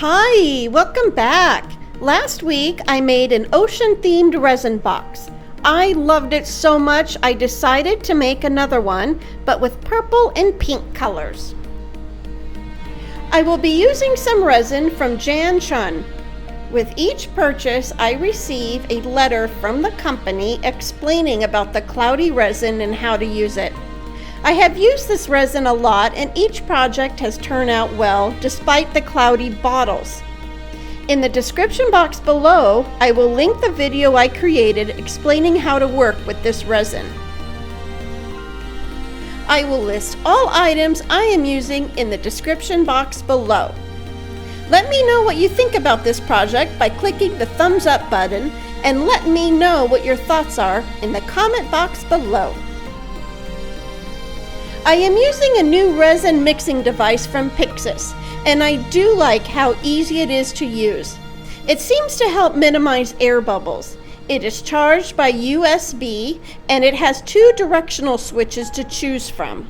Hi, welcome back. Last week I made an ocean-themed resin box. I loved it so much I decided to make another one, but with purple and pink colors. I will be using some resin from Jan Chun. With each purchase, I receive a letter from the company explaining about the cloudy resin and how to use it. I have used this resin a lot and each project has turned out well despite the cloudy bottles. In the description box below, I will link the video I created explaining how to work with this resin. I will list all items I am using in the description box below. Let me know what you think about this project by clicking the thumbs up button and let me know what your thoughts are in the comment box below. I am using a new resin mixing device from Pixis, and I do like how easy it is to use. It seems to help minimize air bubbles. It is charged by USB, and it has 2 directional switches to choose from.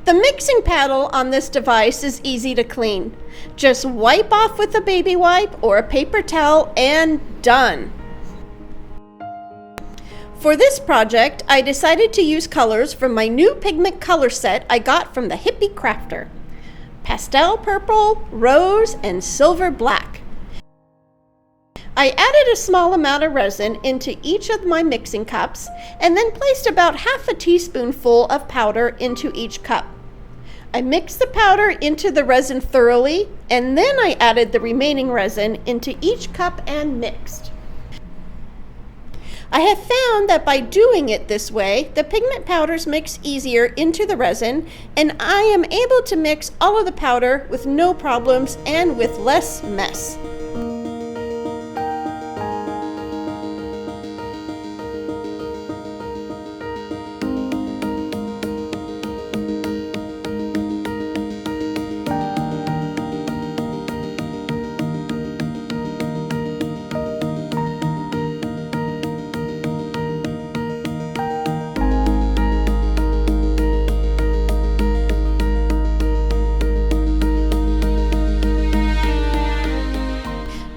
The mixing paddle on this device is easy to clean. Just wipe off with a baby wipe or a paper towel and done. For this project, I decided to use colors from my new pigment color set I got from the Hippie Crafter. Pastel purple, rose, and silver black. I added a small amount of resin into each of my mixing cups and then placed about half a teaspoonful of powder into each cup. I mixed the powder into the resin thoroughly and then I added the remaining resin into each cup and mixed. I have found that by doing it this way, the pigment powders mix easier into the resin, and I am able to mix all of the powder with no problems and with less mess.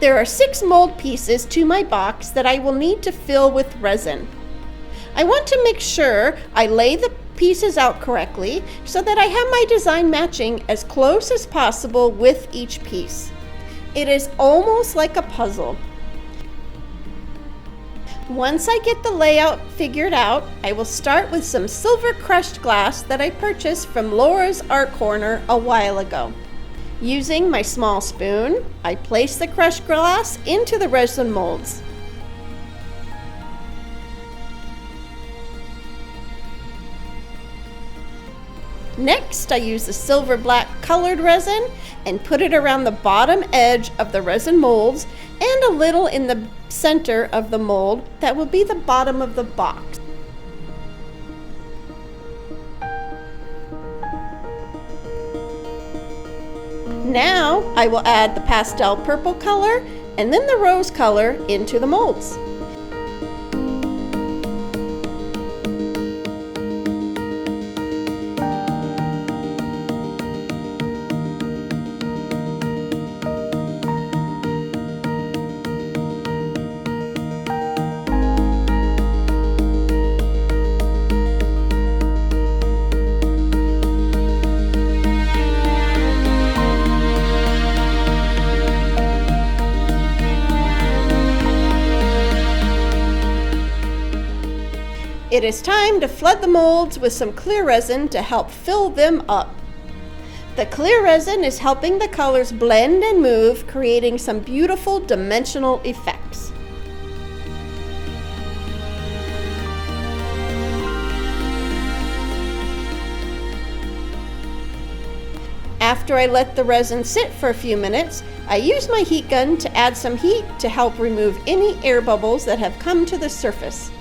There are 6 mold pieces to my box that I will need to fill with resin. I want to make sure I lay the pieces out correctly so that I have my design matching as close as possible with each piece. It is almost like a puzzle. Once I get the layout figured out, I will start with some silver crushed glass that I purchased from Laura's Art Corner a while ago. Using my small spoon, I place the crushed glass into the resin molds. Next, I use the silver black colored resin and put it around the bottom edge of the resin molds and a little in the center of the mold that will be the bottom of the box. Now I will add the pastel purple color and then the rose color into the molds. It is time to flood the molds with some clear resin to help fill them up. The clear resin is helping the colors blend and move, creating some beautiful dimensional effects. After I let the resin sit for a few minutes, I use my heat gun to add some heat to help remove any air bubbles that have come to the surface.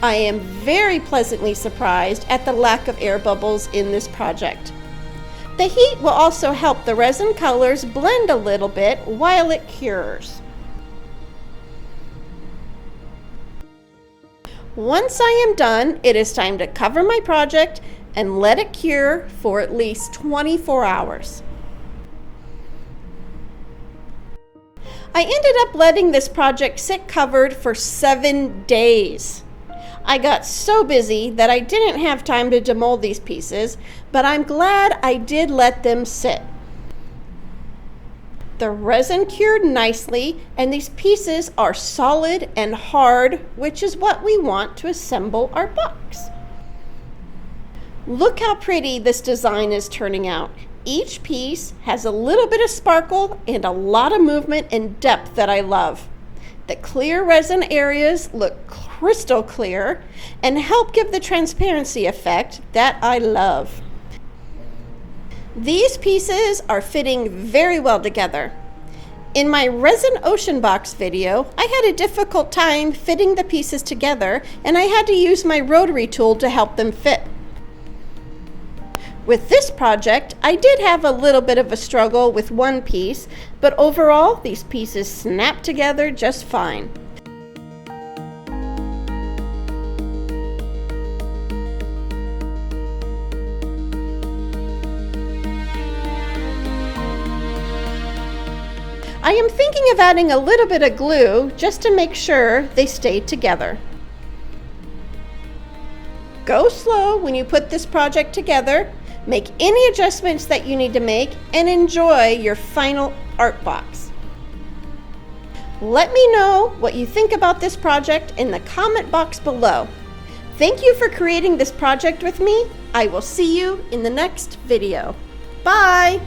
I am very pleasantly surprised at the lack of air bubbles in this project. The heat will also help the resin colors blend a little bit while it cures. Once I am done, it is time to cover my project and let it cure for at least 24 hours. I ended up letting this project sit covered for 7 days. I got so busy that I didn't have time to demold these pieces, but I'm glad I did let them sit. The resin cured nicely, and these pieces are solid and hard, which is what we want to assemble our box. Look how pretty this design is turning out. Each piece has a little bit of sparkle and a lot of movement and depth that I love. The clear resin areas look crystal clear and help give the transparency effect that I love. These pieces are fitting very well together. In my resin ocean box video, I had a difficult time fitting the pieces together, and I had to use my rotary tool to help them fit. With this project, I did have a little bit of a struggle with one piece, but overall, these pieces snap together just fine. I am thinking of adding a little bit of glue just to make sure they stay together. Go slow when you put this project together. Make any adjustments that you need to make and enjoy your final art box. Let me know what you think about this project in the comment box below. Thank you for creating this project with me. I will see you in the next video. Bye!